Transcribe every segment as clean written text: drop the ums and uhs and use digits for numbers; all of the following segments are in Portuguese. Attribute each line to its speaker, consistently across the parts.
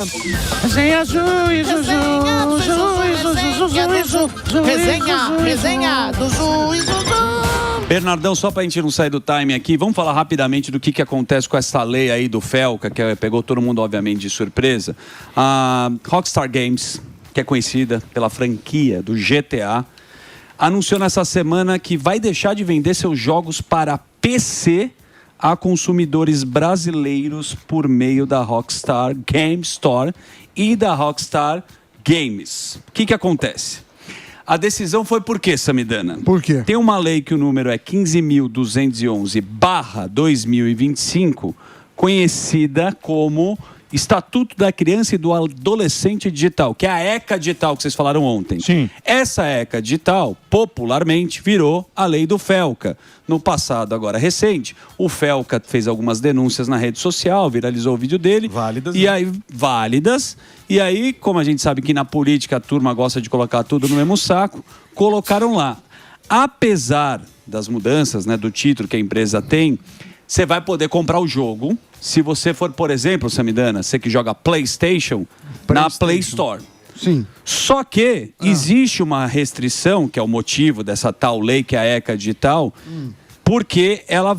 Speaker 1: Resenha do Juízo.
Speaker 2: Bernardão, só pra gente não sair do time aqui, vamos falar rapidamente do que acontece com essa lei aí do Felca, que pegou todo mundo, obviamente, de surpresa. A Rockstar Games, que é conhecida pela franquia do GTA, anunciou nessa semana que vai deixar de vender seus jogos para PC a consumidores brasileiros por meio da Rockstar Game Store e da Rockstar Games. O que acontece? A decisão foi por quê, Samidana?
Speaker 3: Por quê?
Speaker 2: Tem uma lei que o número é 15.211/2025, conhecida como Estatuto da Criança e do Adolescente Digital, que é a ECA Digital que vocês falaram ontem.
Speaker 3: Sim.
Speaker 2: Essa ECA Digital, popularmente, virou a lei do Felca. No passado, agora recente, o Felca fez algumas denúncias na rede social, viralizou o vídeo dele.
Speaker 3: Válidas,
Speaker 2: E aí, válidas. E aí, como a gente sabe que na política a turma gosta de colocar tudo no mesmo saco, colocaram lá. Apesar das mudanças, né, do título que a empresa tem, você vai poder comprar o jogo se você for, por exemplo, Samidana, você que joga PlayStation, na Play Store.
Speaker 3: Sim.
Speaker 2: Só que existe uma restrição, que é o motivo dessa tal lei, que é a ECA Digital, porque ela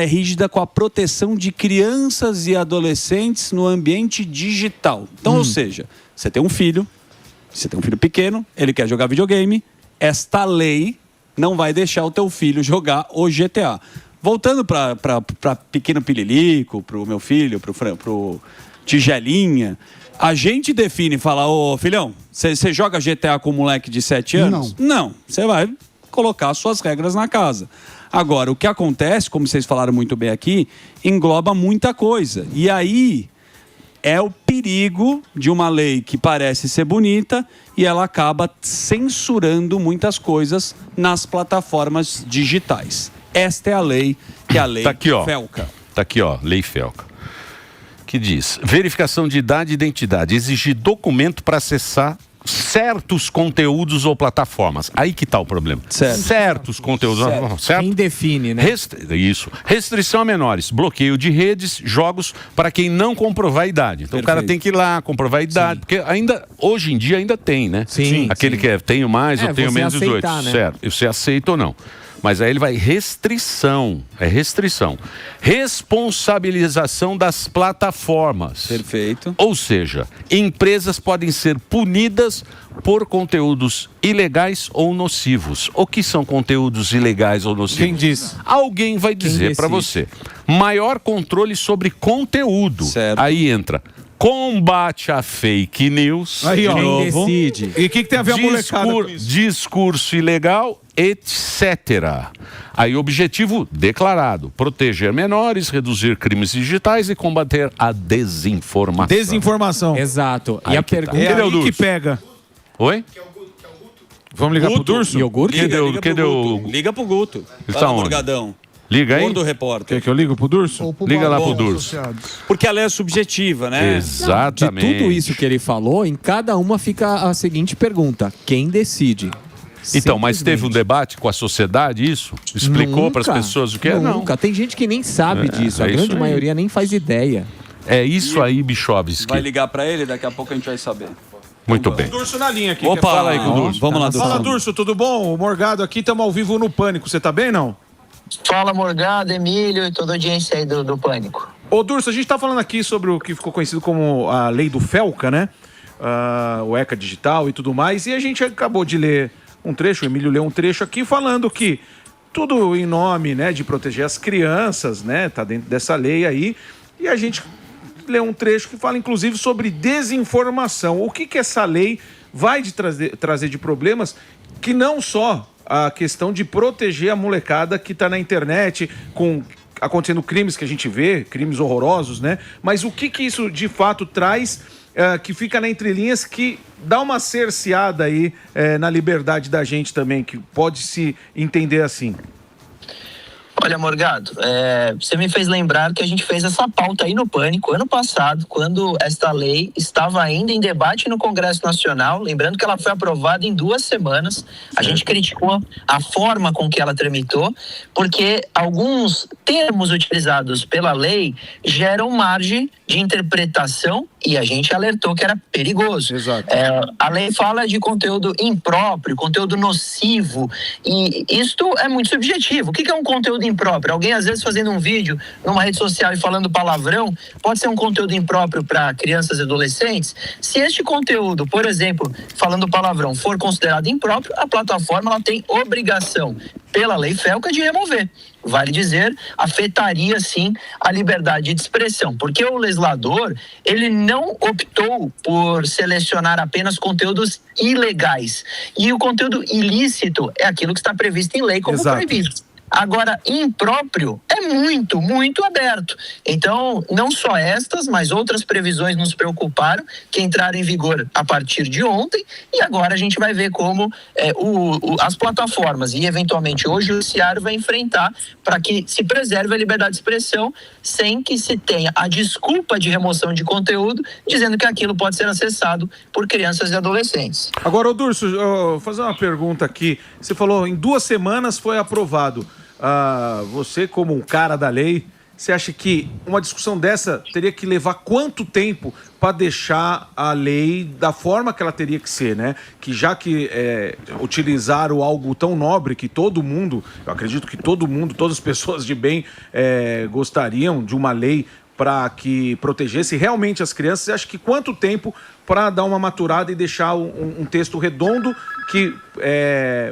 Speaker 2: é rígida com a proteção de crianças e adolescentes no ambiente digital. Então, ou seja, você tem um filho pequeno, ele quer jogar videogame, esta lei não vai deixar o teu filho jogar o GTA. Voltando para Pequeno Pililico, para o meu filho, para o Tigelinha, a gente define e fala, ô filhão, você joga GTA com um moleque de 7 anos? Não. Você vai colocar suas regras na casa. Agora, o que acontece, como vocês falaram muito bem aqui, engloba muita coisa. E aí é o perigo de uma lei que parece ser bonita e ela acaba censurando muitas coisas nas plataformas digitais. Esta é a lei, que é a lei Felca.
Speaker 4: Tá aqui, ó, lei Felca. Que diz, verificação de idade e identidade, exigir documento para acessar certos conteúdos ou plataformas. Aí que tá o problema. Certos conteúdos. Certo?
Speaker 5: Quem define, né?
Speaker 4: Isso. Restrição a menores. Bloqueio de redes, jogos para quem não comprovar a idade. Então o cara tem que ir lá, comprovar a idade. Porque ainda, hoje em dia ainda tem, né?
Speaker 5: Sim.
Speaker 4: Aquele que é, tenho mais ou tenho menos de 18.
Speaker 5: Né?
Speaker 4: Certo. Você aceita ou não. Mas aí ele vai restrição. Responsabilização das plataformas.
Speaker 2: Perfeito.
Speaker 4: Ou seja, empresas podem ser punidas por conteúdos ilegais ou nocivos. O que são conteúdos ilegais ou nocivos?
Speaker 3: Quem diz?
Speaker 4: Alguém vai dizer para você. Maior controle sobre conteúdo.
Speaker 2: Certo.
Speaker 4: Aí entra combate à fake news.
Speaker 3: Aí, ó.
Speaker 5: Quem decide?
Speaker 3: E o que tem a ver a molecada com isso?
Speaker 4: Discurso ilegal, etc. Aí, objetivo declarado: proteger menores, reduzir crimes digitais e combater a desinformação.
Speaker 3: Desinformação.
Speaker 5: Exato.
Speaker 4: Aí
Speaker 5: E a
Speaker 4: que tá.
Speaker 5: pergunta
Speaker 3: É aí
Speaker 4: Durso?
Speaker 3: que pega.
Speaker 4: Oi?
Speaker 3: Vamos ligar pro Durso?
Speaker 5: iogurte?
Speaker 4: Cadê o...
Speaker 2: Liga pro Guto.
Speaker 4: Ele
Speaker 2: Lá
Speaker 4: tá
Speaker 2: no
Speaker 4: onde?
Speaker 2: Morgadão.
Speaker 4: Liga aí.
Speaker 2: Gordo repórter.
Speaker 3: Quer que eu ligo pro Durso?
Speaker 4: Liga lá pro Durso.
Speaker 2: Porque a lei é subjetiva, né?
Speaker 5: De
Speaker 4: Exatamente.
Speaker 5: tudo isso que ele falou, em cada uma fica a seguinte pergunta: quem decide?
Speaker 4: Então, mas teve um debate com a sociedade isso? Explicou para as pessoas o que é? Não.
Speaker 5: Nunca. Tem gente que nem sabe disso. A
Speaker 4: é
Speaker 5: grande
Speaker 4: isso aí.
Speaker 5: maioria nem faz ideia.
Speaker 4: É isso aí, Bichovski.
Speaker 2: Vai ligar pra ele, daqui a pouco a gente vai saber.
Speaker 4: Muito bem.
Speaker 3: Durso na linha aqui.
Speaker 2: Opa,
Speaker 4: Fala aí com o Durso.
Speaker 2: Vamos lá, Durso.
Speaker 3: Fala, Durso, tudo bom? O Morgado aqui, estamos ao vivo no Pânico. Você tá bem, não?
Speaker 1: Fala, Morgado, Emílio e toda a audiência aí do Pânico.
Speaker 3: Ô, Durso, a gente tá falando aqui sobre o que ficou conhecido como a lei do Felca, né? O ECA Digital e tudo mais. E a gente acabou de ler um trecho, o Emílio leu um trecho aqui falando que tudo em nome, né, de proteger as crianças, né? Tá dentro dessa lei aí. E a gente leu um trecho que fala, inclusive, sobre desinformação. O que essa lei vai trazer de problemas que não só a questão de proteger a molecada que está na internet com acontecendo crimes que a gente vê, crimes horrorosos, né? Mas o que isso de fato traz que fica na entrelinhas, que dá uma cerceada aí na liberdade da gente também, que pode se entender assim?
Speaker 1: Olha, Morgado, você me fez lembrar que a gente fez essa pauta aí no Pânico ano passado, quando esta lei estava ainda em debate no Congresso Nacional. Lembrando que ela foi aprovada em 2 semanas. A gente criticou a forma com que ela tramitou, porque alguns termos utilizados pela lei geram margem de interpretação e a gente alertou que era perigoso.
Speaker 3: Exato.
Speaker 1: A lei fala de conteúdo impróprio, conteúdo nocivo, e isto é muito subjetivo. O que é um conteúdo impróprio? Alguém, às vezes, fazendo um vídeo numa rede social e falando palavrão, pode ser um conteúdo impróprio para crianças e adolescentes? Se este conteúdo, por exemplo, falando palavrão, for considerado impróprio, a plataforma ela tem obrigação, pela lei FELCA, de remover. Vale dizer, afetaria sim a liberdade de expressão, porque o legislador, ele não optou por selecionar apenas conteúdos ilegais, e o conteúdo ilícito é aquilo que está previsto em lei como proibido. Agora, impróprio é muito, muito aberto. Então, não só estas, mas outras previsões nos preocuparam, que entraram em vigor a partir de ontem, e agora a gente vai ver como as plataformas e, eventualmente, o judiciário vai enfrentar para que se preserve a liberdade de expressão sem que se tenha a desculpa de remoção de conteúdo, dizendo que aquilo pode ser acessado por crianças e adolescentes.
Speaker 3: Agora, Durso, vou fazer uma pergunta aqui. Você falou, em 2 semanas foi aprovado. Você, como um cara da lei, você acha que uma discussão dessa teria que levar quanto tempo para deixar a lei da forma que ela teria que ser, né? Que já que utilizaram algo tão nobre que todo mundo, eu acredito que todo mundo, todas as pessoas de bem gostariam de uma lei para que protegesse realmente as crianças, você acha que quanto tempo para dar uma maturada e deixar um texto redondo que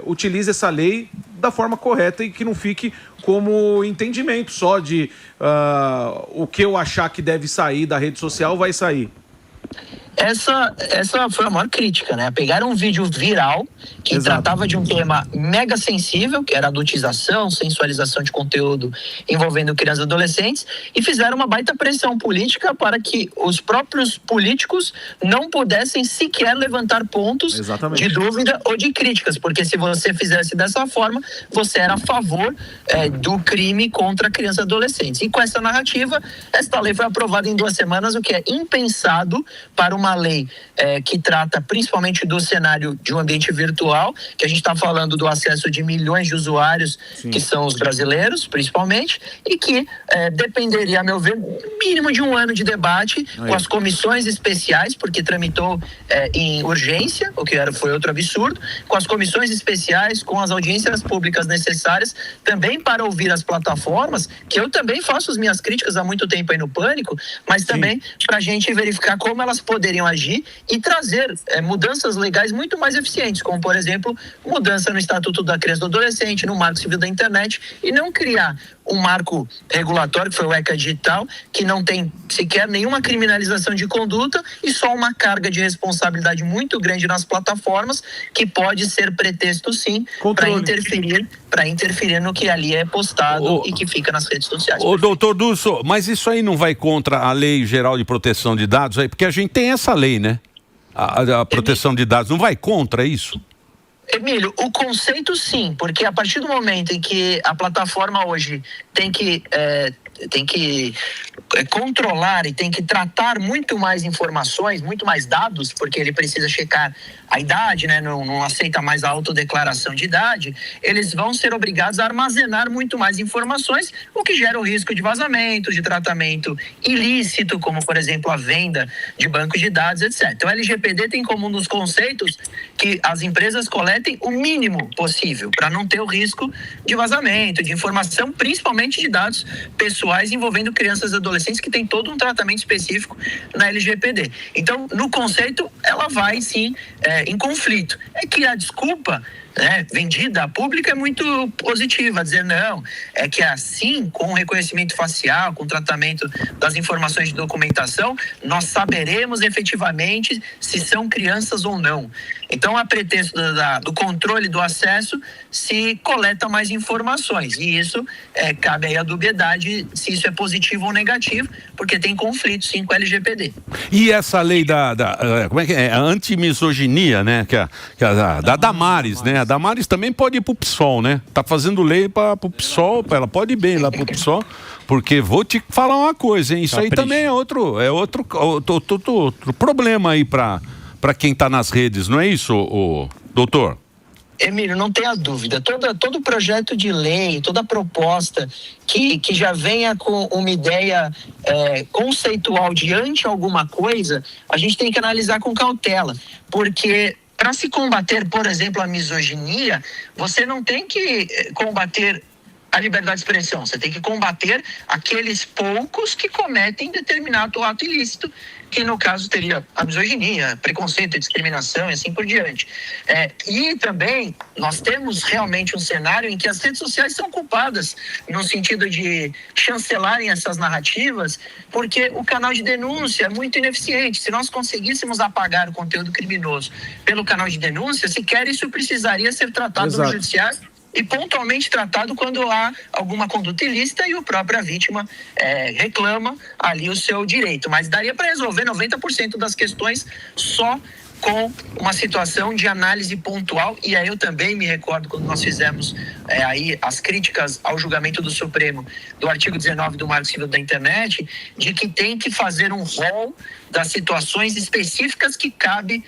Speaker 3: utilize essa lei da forma correta e que não fique como entendimento só de o que eu achar que deve sair da rede social vai sair?
Speaker 1: Essa foi a maior crítica, né? Pegaram um vídeo viral que tratava de um tema mega sensível, que era adultização, sensualização de conteúdo envolvendo crianças e adolescentes, e fizeram uma baita pressão política para que os próprios políticos não pudessem sequer levantar pontos de dúvida ou de críticas, porque se você fizesse dessa forma, você era a favor do crime contra crianças e adolescentes. E com essa narrativa, esta lei foi aprovada em 2 semanas, o que é impensado para uma lei que trata principalmente do cenário de um ambiente virtual, que a gente está falando do acesso de milhões de usuários, que são os brasileiros, principalmente, e que dependeria, a meu ver, mínimo de 1 ano de debate com as comissões especiais, porque tramitou em urgência, o que foi outro absurdo, com as comissões especiais, com as audiências públicas necessárias, também para ouvir as plataformas, que eu também faço as minhas críticas há muito tempo aí no Pânico, mas também para a gente verificar como elas poderiam agir e trazer mudanças legais muito mais eficientes, como, por exemplo, mudança no Estatuto da Criança e do Adolescente, no Marco Civil da Internet, e não criar um marco regulatório, que foi o ECA Digital, que não tem sequer nenhuma criminalização de conduta e só uma carga de responsabilidade muito grande nas plataformas, que pode ser pretexto, sim, para interferir no que ali é postado e que fica nas redes sociais.
Speaker 4: Doutor Durso, mas isso aí não vai contra a Lei Geral de Proteção de Dados aí? Porque a gente tem essa lei, né? A proteção de dados, não vai contra isso?
Speaker 1: Emílio, o conceito sim, porque a partir do momento em que a plataforma hoje tem que controlar e tem que tratar muito mais informações, muito mais dados, porque ele precisa checar a idade, né? Não aceita mais a autodeclaração de idade, eles vão ser obrigados a armazenar muito mais informações, o que gera o risco de vazamento, de tratamento ilícito, como, por exemplo, a venda de bancos de dados, etc. Então, a LGPD tem como um dos conceitos que as empresas coletem o mínimo possível, para não ter o risco de vazamento, de informação, principalmente de dados pessoais envolvendo crianças e adolescentes, que tem todo um tratamento específico na LGPD. Então, no conceito, ela vai, sim, em conflito. É que a desculpa vendida à pública é muito positiva, dizer não, é que assim, com o reconhecimento facial, com o tratamento das informações de documentação, nós saberemos efetivamente se são crianças ou não. Então, a pretexto do controle do acesso, se coleta mais informações, e isso cabe aí a dubiedade se isso é positivo ou negativo, porque tem conflito sim com a LGPD.
Speaker 4: E essa lei como é que é? A antimisoginia, né? Da Damares, né? A Damares também pode ir pro PSOL, né? Tá fazendo lei pro PSOL, ela pode ir bem lá pro PSOL, porque vou te falar uma coisa, hein? Isso aí também é outro problema aí para quem tá nas redes, não é isso, doutor?
Speaker 1: Emílio, não tenha dúvida, todo projeto de lei, toda proposta que já venha com uma ideia conceitual diante alguma coisa, a gente tem que analisar com cautela, porque para se combater, por exemplo, a misoginia, você não tem que combater a liberdade de expressão, você tem que combater aqueles poucos que cometem determinado ato ilícito, que no caso teria a misoginia, preconceito, discriminação e assim por diante. E também nós temos realmente um cenário em que as redes sociais são culpadas no sentido de chancelarem essas narrativas, porque o canal de denúncia é muito ineficiente. Se nós conseguíssemos apagar o conteúdo criminoso pelo canal de denúncia, sequer isso precisaria ser tratado no judiciário e pontualmente tratado quando há alguma conduta ilícita e a própria vítima reclama ali o seu direito. Mas daria para resolver 90% das questões só com uma situação de análise pontual. E aí eu também me recordo quando nós fizemos aí as críticas ao julgamento do Supremo do artigo 19 do Marco Civil da Internet, de que tem que fazer um rol das situações específicas que cabe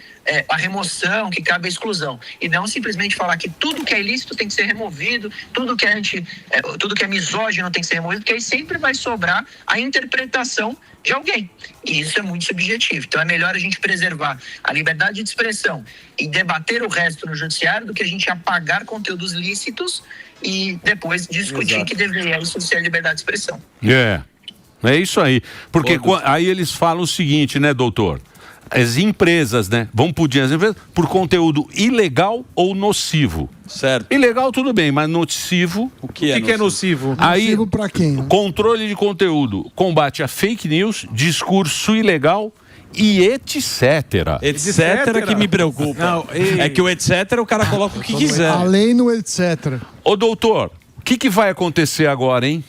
Speaker 1: a remoção, que cabe a exclusão, e não simplesmente falar que tudo que é ilícito tem que ser removido, tudo que é misógino tem que ser removido, porque aí sempre vai sobrar a interpretação de alguém, e isso é muito subjetivo. Então é melhor a gente preservar a liberdade de expressão e debater o resto no judiciário do que a gente apagar conteúdos lícitos e depois discutir que deveria isso ser liberdade de expressão.
Speaker 4: É isso aí. Porque aí eles falam o seguinte, né, doutor? As empresas, né, vão punir as empresas por conteúdo ilegal ou nocivo.
Speaker 2: Certo.
Speaker 4: Ilegal tudo bem, mas nocivo...
Speaker 3: O que é nocivo?
Speaker 4: Aí,
Speaker 6: nocivo pra quem?
Speaker 4: Controle de conteúdo, combate a fake news, discurso ilegal e etc.
Speaker 2: Etc que me preocupa. Não, é que o etc o cara coloca o que quiser.
Speaker 6: Além no etc.
Speaker 4: Ô doutor, o que vai acontecer agora, hein?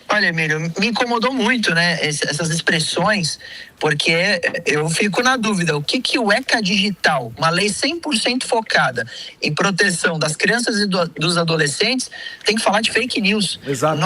Speaker 1: Olha, Emílio, me incomodou muito, né, essas expressões, porque eu fico na dúvida, o que o ECA Digital, uma lei 100% focada em proteção das crianças e dos adolescentes, tem que falar de fake news.
Speaker 3: Exato.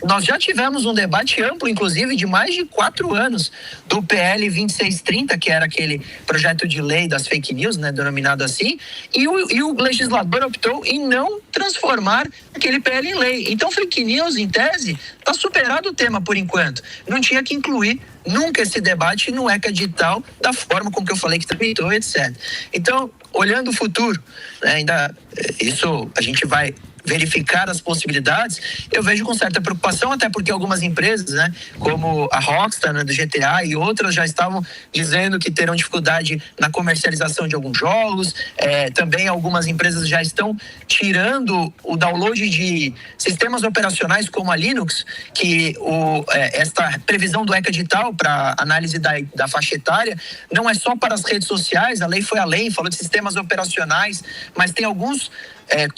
Speaker 1: Nós já tivemos um debate amplo, inclusive, de mais de 4 anos, do PL 2630, que era aquele projeto de lei das fake news, né, denominado assim, e o legislador optou em não transformar aquele PL em lei. Então, fake news, em tese, está superado o tema por enquanto. Não tinha que incluir nunca esse debate no ECA Digital da forma como que eu falei que tramitou, etc. Então, olhando o futuro, né, ainda isso a gente vai verificar as possibilidades, eu vejo com certa preocupação, até porque algumas empresas, né, como a Rockstar, né, do GTA e outras já estavam dizendo que terão dificuldade na comercialização de alguns jogos, também algumas empresas já estão tirando o download de sistemas operacionais como a Linux, que esta previsão do ECA Digital para análise da faixa etária não é só para as redes sociais, a lei foi além, falou de sistemas operacionais, mas tem alguns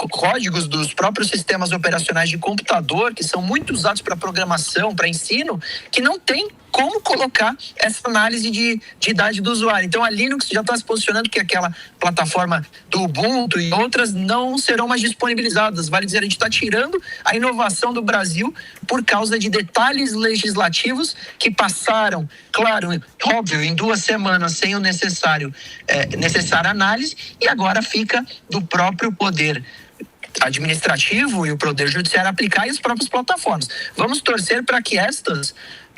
Speaker 1: códigos dos próprios sistemas operacionais de computador que são muito usados para programação, para ensino, que não tem como colocar essa análise de idade do usuário. Então a Linux já está se posicionando que aquela plataforma do Ubuntu e outras não serão mais disponibilizadas. Vale dizer, a gente está tirando a inovação do Brasil por causa de detalhes legislativos que passaram, claro, óbvio, em 2 semanas sem o necessária análise, e agora fica do próprio poder administrativo e o poder judiciário aplicar e as próprias plataformas. Vamos torcer para que estas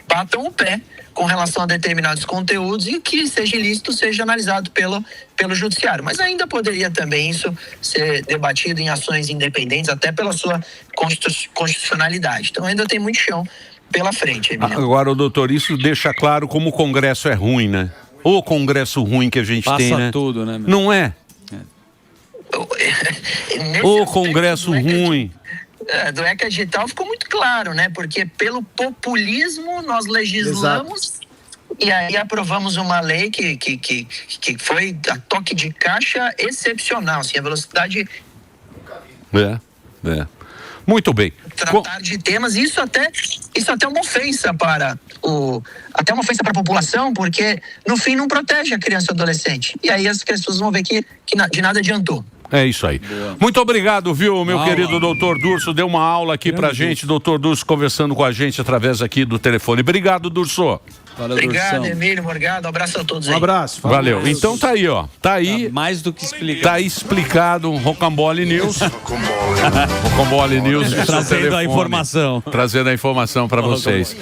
Speaker 1: batam o pé com relação a determinados conteúdos e que seja ilícito, seja analisado pelo judiciário. Mas ainda poderia também isso ser debatido em ações independentes, até pela sua constitucionalidade. Então ainda tem muito chão pela frente.
Speaker 4: Agora, doutor, isso deixa claro como o Congresso é ruim, né? O Congresso ruim que a gente tem, né?
Speaker 2: Passa tudo, né?
Speaker 4: Não é? O Congresso ruim.
Speaker 1: Do ECA Digital ficou muito claro, né? Porque pelo populismo nós legislamos. Exato. E aí aprovamos uma lei que foi a toque de caixa excepcional, assim, a velocidade...
Speaker 4: Muito bem.
Speaker 1: Tratar de temas, isso até é uma ofensa para a população, porque no fim não protege a criança e o adolescente. E aí as pessoas vão ver que de nada adiantou.
Speaker 4: É isso aí. Muito obrigado, viu, meu querido doutor Durso? Deu uma aula aqui pra gente, doutor Durso conversando com a gente através aqui do telefone. Obrigado, Durso.
Speaker 1: Obrigado, Emílio, Morgado. Um abraço a todos aí.
Speaker 3: Um abraço.
Speaker 4: Valeu. Então tá aí, ó. Tá aí.
Speaker 2: Mais do que explicado.
Speaker 4: Tá explicado Rocambole News. Rocambole News.
Speaker 2: Trazendo a informação.
Speaker 4: Trazendo a informação pra vocês.